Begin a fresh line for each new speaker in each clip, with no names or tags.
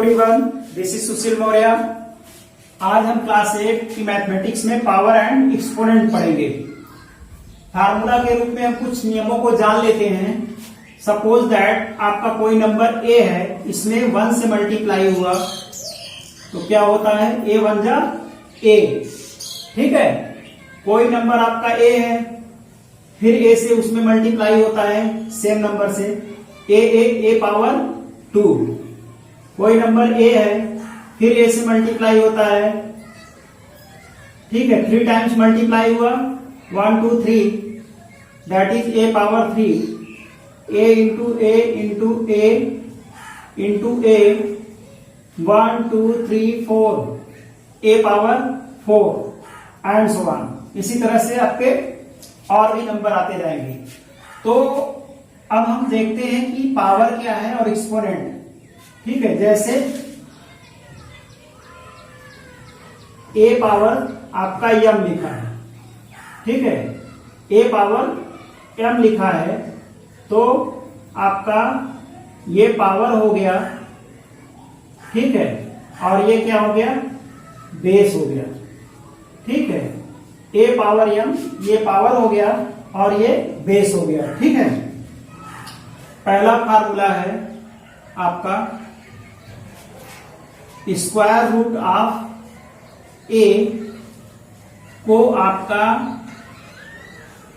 Everyone, this is सुशील मौर्य। आज हम class 8 की मैथमेटिक्स में पावर एंड एक्सपोनेंट पढ़ेंगे। फार्मूला के रूप में हम कुछ नियमों को जान लेते हैं। सपोज दैट आपका कोई नंबर ए है, इसमें 1 से मल्टीप्लाई हुआ तो क्या होता है, ए 1 जा ए। ठीक है, कोई नंबर आपका ए है, फिर ए से उसमें मल्टीप्लाई होता है सेम नंबर से, ए पावर 2। कोई नंबर ए है, फिर ए से मल्टीप्लाई होता है, ठीक है, 3 टाइम्स मल्टीप्लाई हुआ 1 2 3, that is a power 3। A into A into A into A 1 2 3 4, A power 4 and so on. इसी तरह से आपके और भी नंबर आते जाएंगे। तो अब हम देखते हैं कि पावर क्या है और एक्सपोनेंट। ठीक है, जैसे ए पावर आपका m लिखा है, ठीक है, ए पावर m लिखा है, तो आपका ये पावर हो गया, ठीक है, और ये क्या हो गया, बेस हो गया। ठीक है, ए पावर m ये पावर हो गया और ये बेस हो गया। ठीक है, पहला फार्मूला है आपका स्क्वायर रूट ऑफ ए को आपका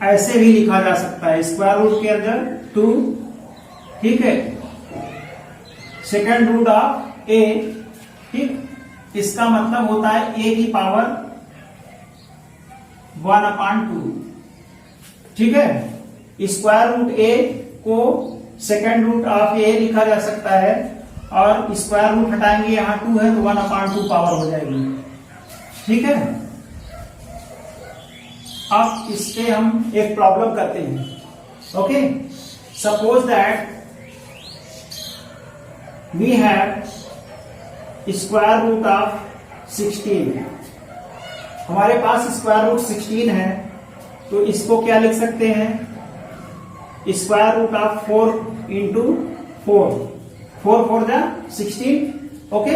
ऐसे भी लिखा जा सकता है, स्क्वायर रूट के अंदर 2, ठीक है, सेकंड रूट ऑफ ए। ठीक, इसका मतलब होता है ए की पावर 1/2। ठीक है, स्क्वायर रूट ए को सेकंड रूट ऑफ ए लिखा जा सकता है, और स्क्वायर रूट हटाएंगे, यहां 2 है तो 1/2 पावर हो जाएगी। ठीक है, अब इसके हम एक प्रॉब्लम करते हैं। Okay, suppose that we have square root of 16। हमारे पास स्क्वायर रूट 16 है, तो इसको क्या लिख सकते हैं, स्क्वायर रूट ऑफ 4 इंटू 4, 4 4 जा 16। ओके,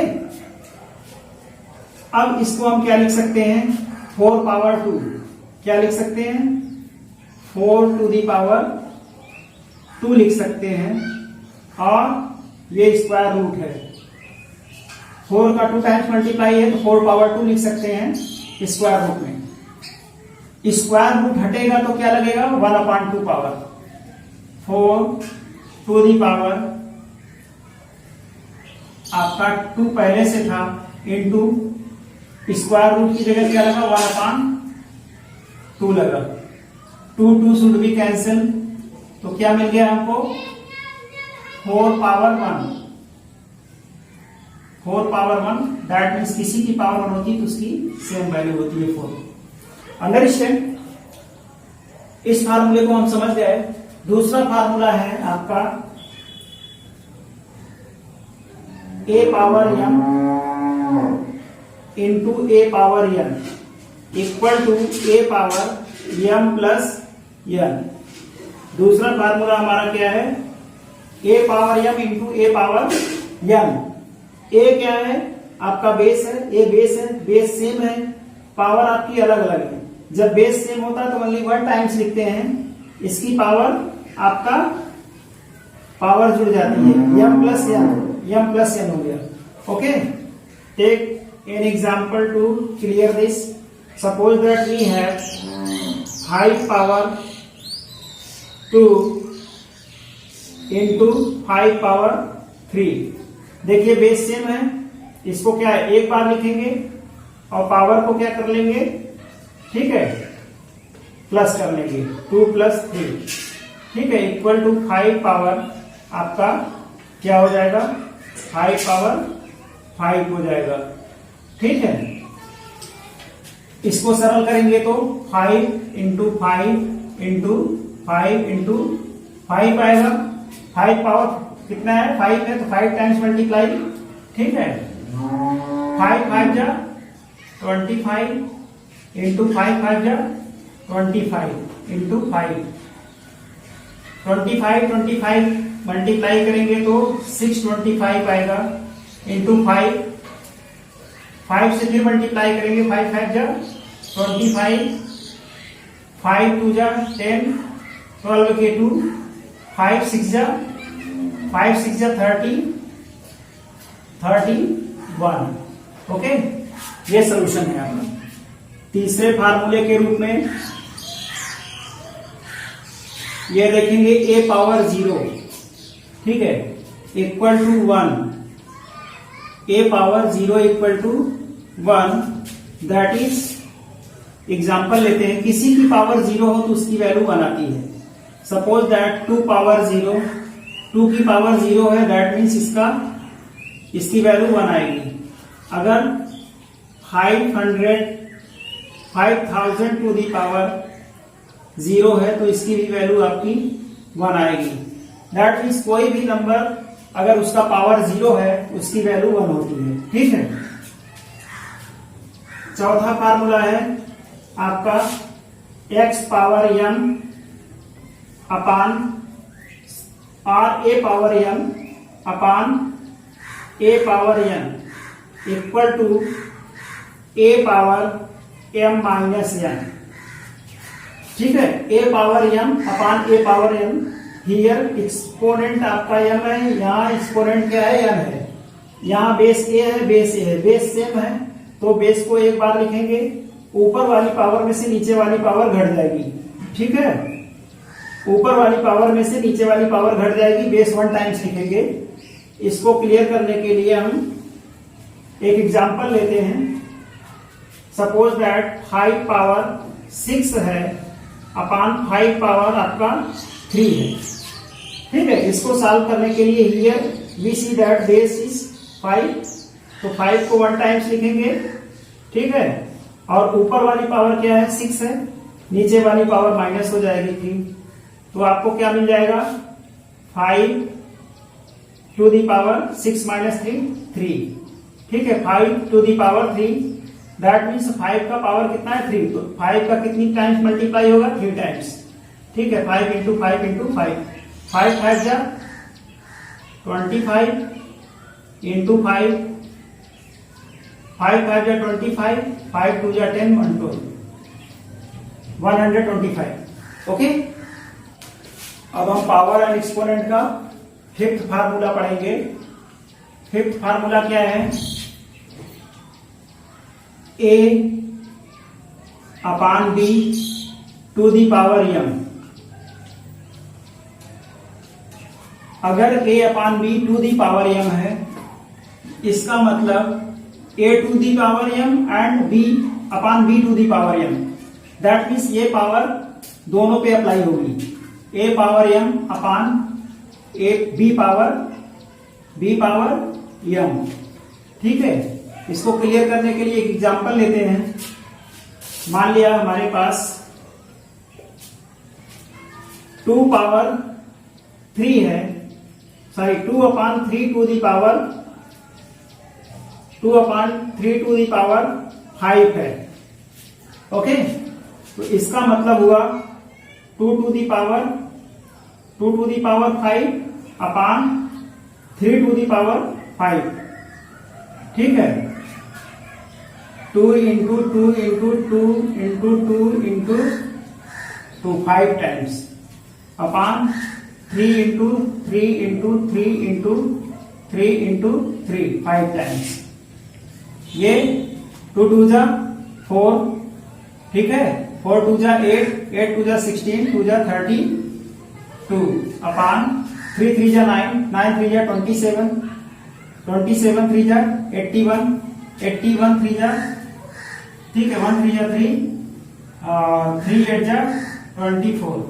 अब इसको हम क्या लिख सकते हैं, 4 पावर 2, क्या लिख सकते हैं, 4 टू दी पावर 2 लिख सकते हैं, और ये स्क्वायर रूट है, 4 का 2 टाइम्स मल्टीप्लाई है तो 4 पावर 2 लिख सकते हैं स्क्वायर रूट में। स्क्वायर रूट हटेगा तो क्या लगेगा, 1/2 पावर, 4 टू दी पावर आपका 2 पहले से था, इंटू स्क्वायर रूट की जगह क्या लगा, 1/2 लगा। 2 2 शुड बी कैंसिल, तो क्या मिल गया हमको, 4 पावर 1, 4 पावर 1, दैट मीन्स किसी की पावर 1 होती है तो उसकी सेम वैल्यू होती है 4। अंडरस्टैंड, इस फार्मूले को हम समझ गए। दूसरा फार्मूला है आपका a power m into a power n equal to a power m plus n। दूसरा फार्मूला हमारा क्या है, a power m into a power n। A क्या है, आपका बेस है, ए बेस है, बेस सेम है, पावर आपकी अलग अलग है। जब बेस सेम होता है तो ओनली 1 टाइम्स लिखते हैं, इसकी पावर आपका पावर जुड़ जाती है, m प्लस n हो गया। Okay, take an example to clear this. Suppose that we have 5 power 2 into 5 power 3। देखिए बेस सेम है, इसको क्या है, एक बार लिखेंगे और पावर को क्या कर लेंगे, ठीक है, प्लस कर लेंगे, 2 प्लस 3, ठीक है, इक्वल टू 5 पावर आपका क्या हो जाएगा, 5 पावर 5 हो जाएगा। ठीक है, इसको सरल करेंगे तो 5 इंटू 5 इंटू 5 इंटू 5 आएगा। 5 पावर कितना है, 5 है, तो 5 टाइम्स मल्टीप्लाई। ठीक है, 5 5 जा 25 इंटू 5 5 जा 25 इंटू 5, 25 25 मल्टीप्लाई करेंगे तो 625 आएगा। इंटू 5, 5 से फिर मल्टीप्लाई करेंगे, 5 5 जा 25, 5 2 जा 10, 12 के 2, 5 6 जा 30, 31। ओके, ये सोल्यूशन है आपका। तीसरे फार्मूले के रूप में ये देखेंगे a पावर 0, ठीक है, equal to 1, a power 0 equal to 1, that is, example लेते हैं, किसी की पावर 0 हो तो उसकी वैल्यू 1 आती है। सपोज दैट 2 पावर 0, 2 की पावर 0 है, दैट मीन्स इसकी वैल्यू 1 आएगी। अगर 5000 टू दी पावर 0 है तो इसकी भी वैल्यू आपकी 1 आएगी। दैट मीन्स कोई भी नंबर अगर उसका पावर 0 है उसकी वैल्यू 1 होती है, ठीक है। चौथा फार्मूला है आपका x power m upon a power m upon a power n equal to a power m minus n, ठीक है। a power m upon a power m, here exponent आपका m है, यहाँ एक्सपोनेंट क्या है, m है। यहाँ बेस a है, बेस a है, बेस सेम है तो बेस को एक बार लिखेंगे, ऊपर वाली पावर में से नीचे वाली पावर घट जाएगी, ठीक है। ऊपर वाली पावर में से नीचे वाली पावर घट जाएगी, बेस 1 टाइम्स लिखेंगे। इसको क्लियर करने के लिए हम एक एग्जांपल लेते हैं। सपोज दैट 5 पावर 6 है अपान 5 पावर आपका 3 है, ठीक है। इसको सॉल्व करने के लिए here we see that base is 5, तो 5 को 1 टाइम्स लिखेंगे, ठीक है। और ऊपर वाली पावर क्या है, 6 है, नीचे वाली पावर माइनस हो जाएगी 3, तो आपको क्या मिल जाएगा, 5 टू दी पावर 6 माइनस 3, ठीक है। 5 to the power 3, that means 5 का पावर कितना है, 3, तो 5 का कितनी टाइम्स मल्टीप्लाई होगा, 3 टाइम्स, ठीक है। 5 इंटू 5 इंटू 5, 5 5 जा 25 इंटू 5, 5 5 जा 25, 5 2 जा 10, 125। ओके, अब हम पावर एंड एक्सपोनेंट का फिफ्थ फार्मूला पढ़ेंगे। फिफ्थ फार्मूला क्या है, a upon b to the power m। अगर a upon b to the power m है, इसका मतलब a to the power m and b upon b to the power m, that means ये power दोनों पे apply होगी, a power m upon b power m, ठीक है। इसको क्लियर करने के लिए एक एग्जांपल लेते हैं। मान लिया हमारे पास 2 पावर 3 है, sorry 2 upon 3 to the power 5 है, ओके। तो इसका मतलब हुआ 2 to the power 5 upon 3 to the power 5, ठीक है। 2 into 2 into 2 into 2 into 2 5 times upon 3 into 3 into 3 into 3 into 3 5 times. ये 2 2 जा 4, ठीक है, 4 2 जा 8, 8 2 जा 16, 2 जा 32 अपान 3 3 जा 9, 9 3 जा 27, 27 3 जा 81, 81 3 जा, ठीक है, 1 3 जा 3, 3 8 जा 24,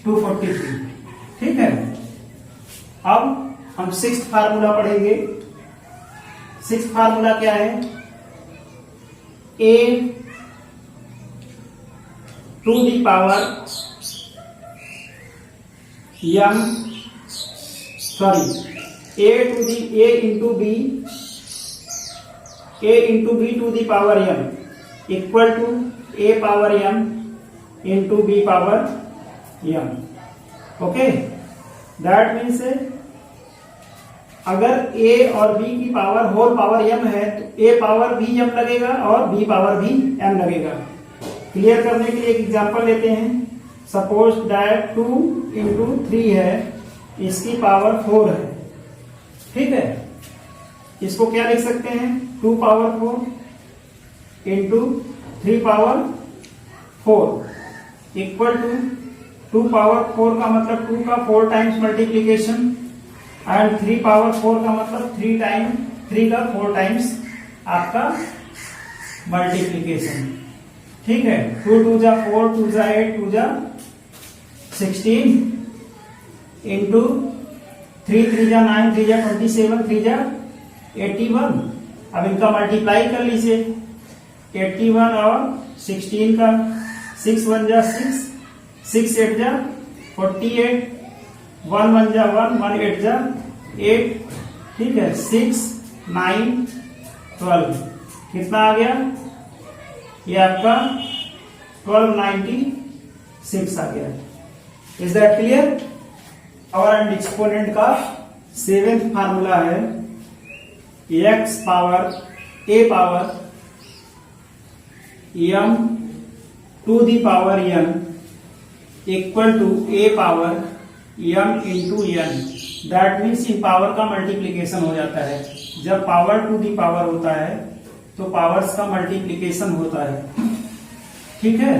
243, ठीक है। अब हम सिक्स्थ फार्मूला पढ़ेंगे। सिक्स्थ फार्मूला क्या है, a to the power m, sorry a into b to the power m equal to a power m into b power m, okay. That means अगर a और b की power whole power m है तो a power भी m लगेगा और b power भी m लगेगा। क्लियर करने के लिए एक एग्जांपल लेते हैं। सपोज दैट 2 इंटू 3 है, इसकी पावर 4 है। ठीक है, इसको क्या लिख सकते हैं, 2 power 4 into 3 power 4 equal to 2 power 4 का मतलब 2 का 4 टाइम्स मल्टीप्लीकेशन एंड 3 पावर 4 का मतलब 3 का 4 टाइम्स आपका मल्टीप्लीकेशन। ठीक है, 2 2 जा 4, 2 जा 8, 2 जा 16 इंटू 3 3 जा 9, 3 जा 27, 3 जा 81। अब इनका मल्टीप्लाई कर लीजिए, 81 और 16 का, 6 1 जा 6, 6 8 जा 48, 1 1 जा 1, 1 8 जा 8। ठीक है, 6 9 12 कितना आ गया, ये आपका 1296 आ गया। Is that clear? Power and exponent का 7th फार्मूला है x power a power m to the power n equal to a power m into n। That means इन पावर का मल्टीप्लीकेशन हो जाता है। जब पावर टू दी पावर होता है तो पावर्स का मल्टीप्लीकेशन होता है। ठीक है,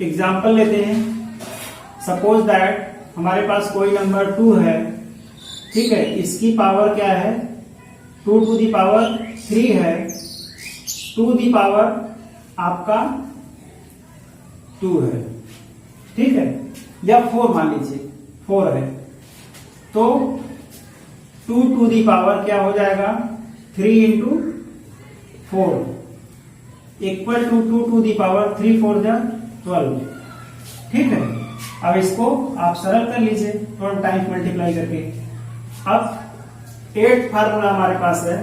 एग्जाम्पल लेते हैं। सपोज दैट हमारे पास कोई नंबर 2 है। ठीक है, इसकी पावर क्या है, 2 टू दी पावर 3 है, 2 दी पावर आपका 2 है। ठीक है, या 4 मान लीजिए 4 है, तो 2 टू दी पावर क्या हो जाएगा, 3 into 4 equal to 2 to the power 3 4 जा 12। ठीक है, अब इसको आप सरल कर लीजिए 12 टाइम्स मल्टीप्लाई करके। अब 8th फार्मूला हमारे पास है।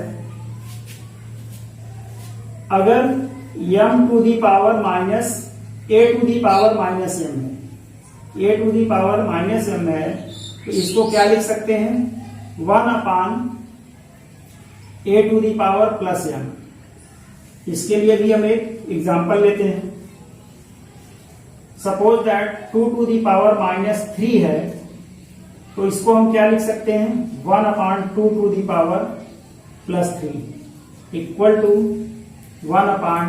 अगर m to the power minus a to the power minus m है, a to the power minus m है, तो इसको क्या लिख सकते हैं, 1 upon a to the power plus m। इसके लिए भी हम एक एग्जांपल लेते हैं। Suppose that 2 to the power minus 3 है, तो इसको हम क्या लिख सकते हैं, 1 upon 2 to the power plus 3 equal to 1 upon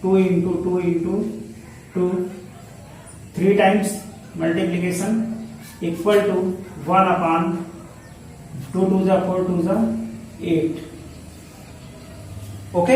2 into 2 into 2, 3 times multiplication equal to 1 upon 2 2 जा 4, 2 जा 8। ओके।